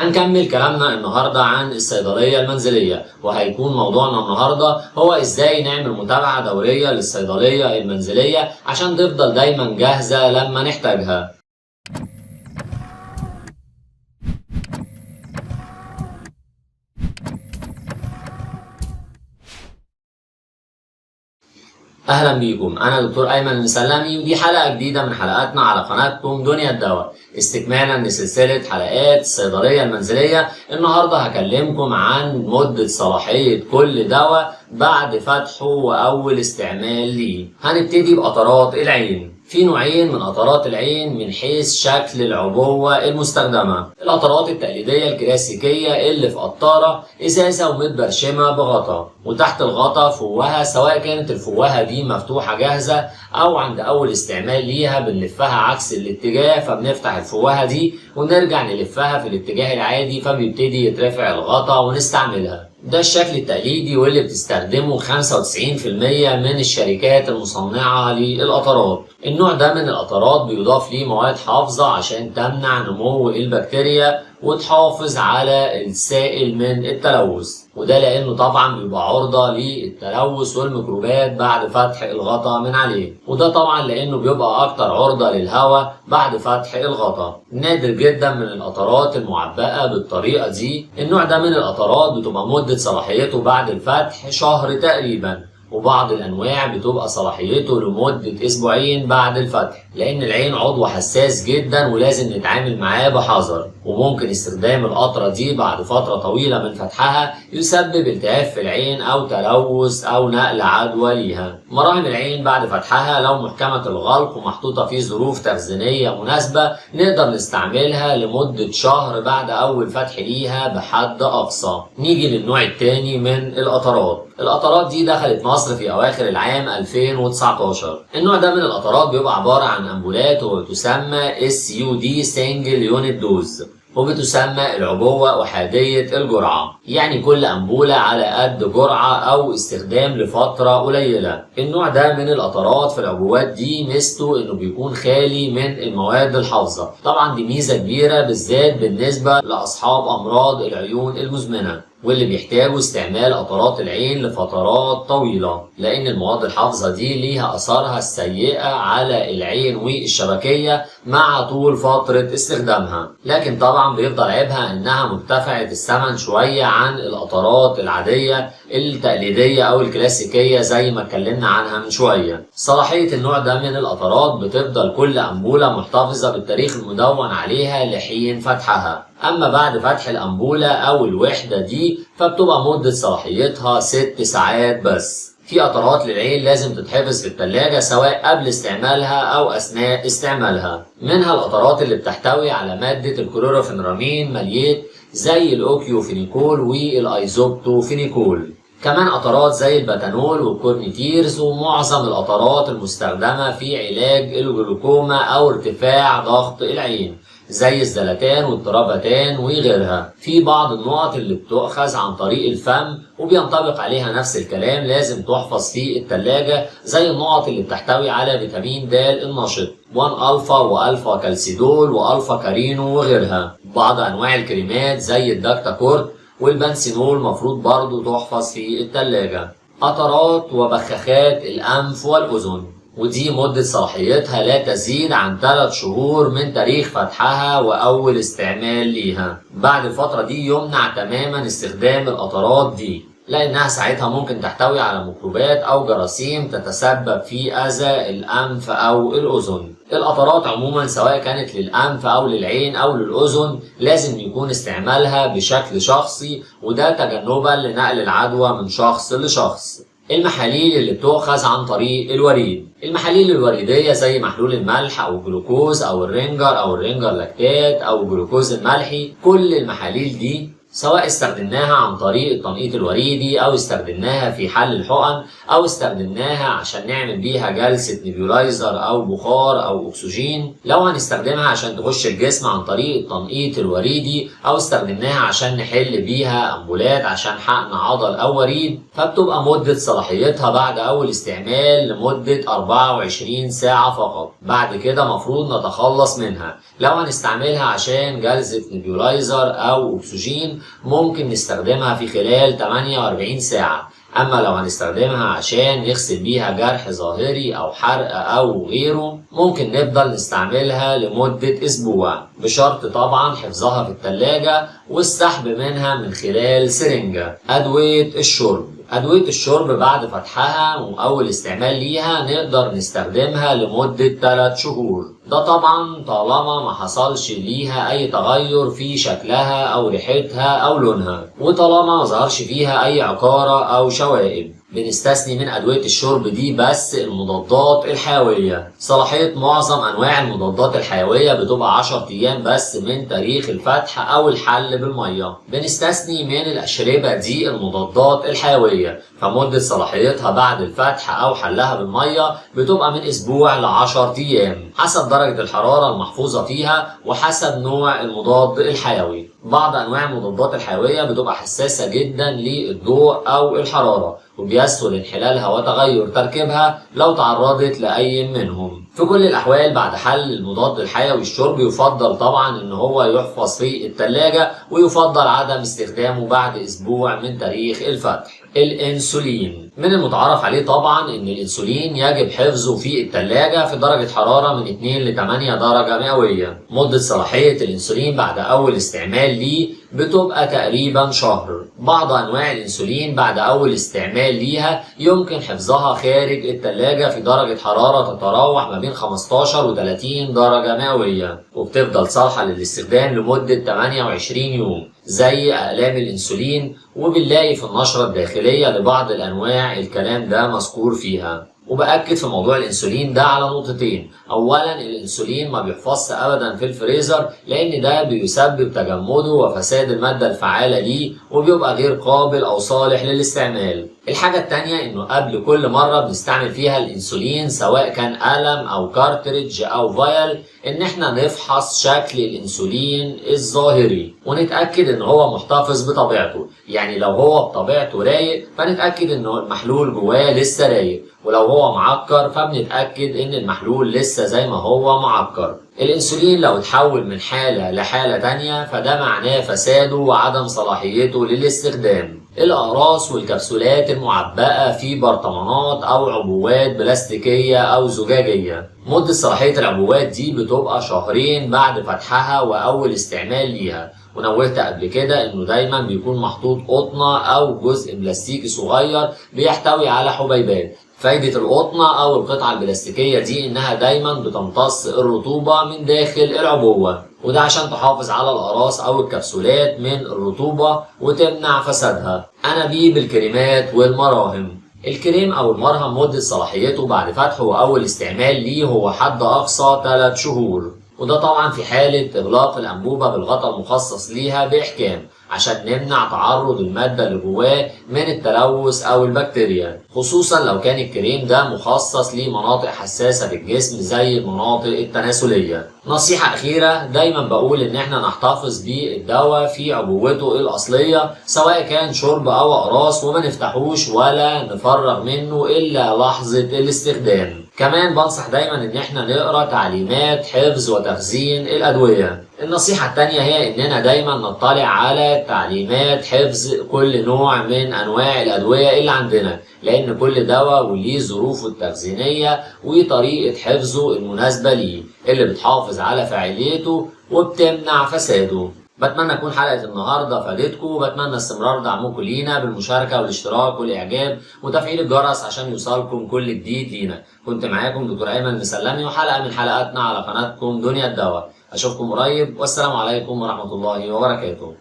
هنكمل كلامنا النهارده عن الصيدلية المنزلية، وهيكون موضوعنا النهارده هو ازاي نعمل متابعة دورية للصيدلية المنزلية عشان تفضل دايما جاهزة لما نحتاجها. اهلا بيكم، انا دكتور ايمن المسلمي، ودي حلقه جديده من حلقاتنا على قناتكم دنيا الدواء، استكمالا لسلسله حلقات الصيدليه المنزليه. النهارده هكلمكم عن مده صلاحيه كل دواء بعد فتحه واول استعمال ليه. هنبتدي بقطرات العين. في نوعين من قطرات العين من حيث شكل العبوة المستخدمة. القطرات التقليدية الكلاسيكية اللي في قطارة ازازة ومتبرشمة بغطا، وتحت الغطا فوهة، سواء كانت الفوهة دي مفتوحة جاهزة او عند اول استعمال ليها بنلفها عكس الاتجاه، فبنفتح الفوهة دي ونرجع نلفها في الاتجاه العادي فبيبتدي يترفع الغطا ونستعملها. ده الشكل التقليدي واللي بتستخدمه 95% من الشركات المصنعة للقطرات. النوع ده من القطرات بيضاف ليه مواد حافظة عشان تمنع نمو البكتيريا وتحافظ على السائل من التلوث، وده لانه طبعا بيبقى عرضة للتلوث والميكروبات بعد فتح الغطا من عليه، وده طبعا لانه بيبقى اكتر عرضة للهواء بعد فتح الغطا. نادر جدا من القطرات المعبأة بالطريقة دي. النوع ده من القطرات بتبقى مدة صلاحيته بعد الفتح شهر تقريبا، وبعض الأنواع بتبقى صلاحيته لمدة أسبوعين بعد الفتح، لأن العين عضو حساس جدا ولازم نتعامل معاه بحذر، وممكن استخدام القطرة دي بعد فترة طويلة من فتحها يسبب التهاب في العين أو تلوث أو نقل عدوى ليها. مراهم العين بعد فتحها لو محكمة الغلق ومحطوطة في ظروف تخزينية مناسبة نقدر نستعملها لمدة شهر بعد أول فتح ليها بحد أقصى. نيجي للنوع الثاني من القطرات. القطرات دي دخلت مصر في أواخر العام 2019. النوع ده من القطرات بيبقى عبارة عن أمبولات وتسمى SUD Single Unit Dose، وبتسمى العبوة أحادية الجرعة، يعني كل أنبولة على قد جرعة أو استخدام لفترة قليلة. النوع ده من القطرات في العبوات دي ميزته إنه بيكون خالي من المواد الحافظة. طبعا دي ميزة كبيرة بالذات بالنسبة لأصحاب أمراض العيون المزمنة واللي بيحتاجوا استعمال قطرات العين لفترات طويلة، لأن المواد الحافظة دي ليها أثارها السيئة على العين والشبكية مع طول فترة استخدامها. لكن طبعا بيفضل عيبها إنها مرتفعة الثمن شوية عن القطرات العادية التقليدية أو الكلاسيكية زي ما اتكلمنا عنها من شوية. صلاحية النوع ده من القطرات بتفضل كل أنبولة محتفظة بالتاريخ المدون عليها لحين فتحها. أما بعد فتح الأنبولة أو الوحدة دي فبتبقى مدة صلاحيتها 6 ساعات بس. في قطرات للعين لازم تتحفظ في الثلاجة سواء قبل استعمالها أو أثناء استعمالها. منها القطرات اللي بتحتوي على مادة الكلوروفينرامين مليت زي الأوكيوفينيكول والأيزوبتوفينيكول. كمان قطرات زي البتانول والكورنيتيرز، ومعظم القطرات المستخدمة في علاج الجلوكوما أو ارتفاع ضغط العين زي الزلاتان والترابتان وغيرها. في بعض النقط اللي بتؤخذ عن طريق الفم وبينطبق عليها نفس الكلام، لازم تحفظ في الثلاجة، زي النقط اللي بتحتوي على فيتامين د النشط 1 ألفا وألفا كالسيدول وألفا كارينو وغيرها. بعض أنواع الكريمات زي الداكتاكورت والبنسينول مفروض برضو تحفظ في الثلاجة. قطرات وبخاخات الأنف والأذن، ودي مدة صلاحيتها لا تزيد عن 3 شهور من تاريخ فتحها وأول استعمال ليها. بعد الفترة دي يمنع تماما استخدام القطرات دي، لأنها ساعتها ممكن تحتوي على ميكروبات أو جراثيم تتسبب في أذى الأنف أو الأذن. القطرات عموما سواء كانت للأنف أو للعين أو للأذن لازم يكون استعمالها بشكل شخصي، وده تجنبا لنقل العدوى من شخص لشخص. المحاليل اللي بتؤخذ عن طريق الوريد. المحاليل الوريدية زي محلول الملح أو الجلوكوز أو الرينجر لاكتات أو الجلوكوز الملحي، كل المحاليل دي سواء استخدمناها عن طريق التنقيط الوريدي أو استخدمناها في حل الحقن أو استخدمناها عشان نعمل بيها جلسة نيبيولايزر أو بخار أو أكسجين. لو هنستخدمها عشان تخش الجسم عن طريق التنقيط الوريدي أو استخدمناها عشان نحل بيها أمبولات عشان حقن عضل أو وريد، فبتبقى مدة صلاحيتها بعد أول استعمال لمدة 24 ساعة فقط. بعد كده مفروض نتخلص منها. لو هنستعملها عشان جلسة نيبيولايزر أو أكسجين ممكن نستخدمها في خلال 48 ساعة. أما لو هنستخدمها عشان نغسل بيها جرح ظاهري أو حرق أو غيره ممكن نفضل نستعملها لمدة أسبوع، بشرط طبعا حفظها في التلاجة والسحب منها من خلال سرنجة. أدوية الشرب. أدوية الشرب بعد فتحها وأول استعمال ليها نقدر نستخدمها لمدة 3 شهور. ده طبعا طالما ما حصلش ليها أي تغير في شكلها أو ريحتها أو لونها، وطالما ما ظهرش فيها أي عقارة أو شوائب. بنستثني من أدوية الشرب دي بس المضادات الحيوية. صلاحية معظم أنواع المضادات الحيوية بتبقى 10 أيام بس من تاريخ الفتح أو الحل بالمية. بنستثني من الأشربة دي المضادات الحيوية، فمدة صلاحيتها بعد الفتح أو حلها بالمية بتبقى من أسبوع ل10 أيام حسب درجة الحرارة المحفوظة فيها وحسب نوع المضاد الحيوي. بعض أنواع المضادات الحيوية بتبقى حساسة جدا للضوء أو الحرارة وبيسهل انحلالها وتغير تركيبها لو تعرضت لأي منهم. في كل الأحوال بعد حل المضاد الحيوي الشرب يفضل طبعا إن هو يحفظ في التلاجة ويفضل عدم استخدامه بعد أسبوع من تاريخ الفتح. الانسولين. من المتعارف عليه طبعا ان الانسولين يجب حفظه في التلاجة في درجة حرارة من 2 ل 8 درجة مئوية. مدة صلاحية الانسولين بعد اول استعمال ليه بتبقى تقريبا شهر. بعض انواع الانسولين بعد اول استعمال ليها يمكن حفظها خارج التلاجة في درجة حرارة تتراوح ما بين 15 و 30 درجة مئوية وبتفضل صالحة للاستخدام لمدة 28 يوم زي اقلام الانسولين. وبنلاقي في النشرة الداخلية لبعض الأنواع الكلام ده مذكور فيها. وبأكد في موضوع الانسولين ده على نقطتين. اولا الانسولين ما بيحفظش ابدا في الفريزر لان ده بيسبب تجمده وفساد المادة الفعالة ليه وبيبقى غير قابل او صالح للاستعمال. الحاجة التانية انه قبل كل مرة بنستعمل فيها الانسولين سواء كان قلم او كارتريدج او فايل ان احنا نفحص شكل الانسولين الظاهري ونتأكد ان هو محتفظ بطبيعته. يعني لو هو بطبيعته رايق فنتأكد انه المحلول جواه لسه رايق، ولو هو معكر فبنتأكد ان المحلول لسه زي ما هو معكر. الانسولين لو اتحول من حالة لحالة تانية فده معناه فساده وعدم صلاحيته للاستخدام. الأقراص والكبسولات المعبأة في برطمانات أو عبوات بلاستيكية أو زجاجية. مدة صلاحية العبوات دي بتبقى 2 شهور بعد فتحها وأول استعمال ليها. ونوهت قبل كده انه دايما بيكون محطوط قطنة او جزء بلاستيكي صغير بيحتوي على حبيبات. فايدة القطنة او القطعة البلاستيكية دي انها دايما بتمتص الرطوبة من داخل العبوة، وده عشان تحافظ على الأقراص او الكبسولات من الرطوبة وتمنع فسادها. أنابيب الكريمات والمراهم. الكريم او المرهم مدة صلاحيته بعد فتحه واول استعمال ليه هو حد اقصى 3 شهور، وده طبعا في حالة إغلاق الأنبوبة بالغطاء المخصص ليها بإحكام عشان نمنع تعرض المادة اللي جواه من التلوث أو البكتيريا، خصوصا لو كان الكريم ده مخصص لمناطق حساسة في الجسم زي المناطق التناسلية. نصيحة أخيرة، دايما بقول إن احنا نحتفظ بالدواء في عبوته الأصلية سواء كان شرب أو أقراص وما نفتحوش ولا نفرغ منه إلا لحظة الاستخدام. كمان بنصح دايما ان احنا نقرا تعليمات حفظ وتخزين الادويه. النصيحه التانيه هي اننا دايما نطلع على تعليمات حفظ كل نوع من انواع الادويه اللي عندنا، لان كل دواء وليه ظروفه التخزينيه وطريقه حفظه المناسبه ليه اللي بتحافظ على فاعليته وبتمنع فساده. بتمنى تكون حلقة النهاردة فادتكم، وبتمنى استمرار دعمكم لينا بالمشاركة والاشتراك والإعجاب وتفعيل الجرس عشان يوصلكم كل جديد لينا. كنت معاكم دكتور أيمن المسلمي وحلقة من حلقاتنا على قناتكم دنيا الدواء. أشوفكم قريب والسلام عليكم ورحمة الله وبركاته.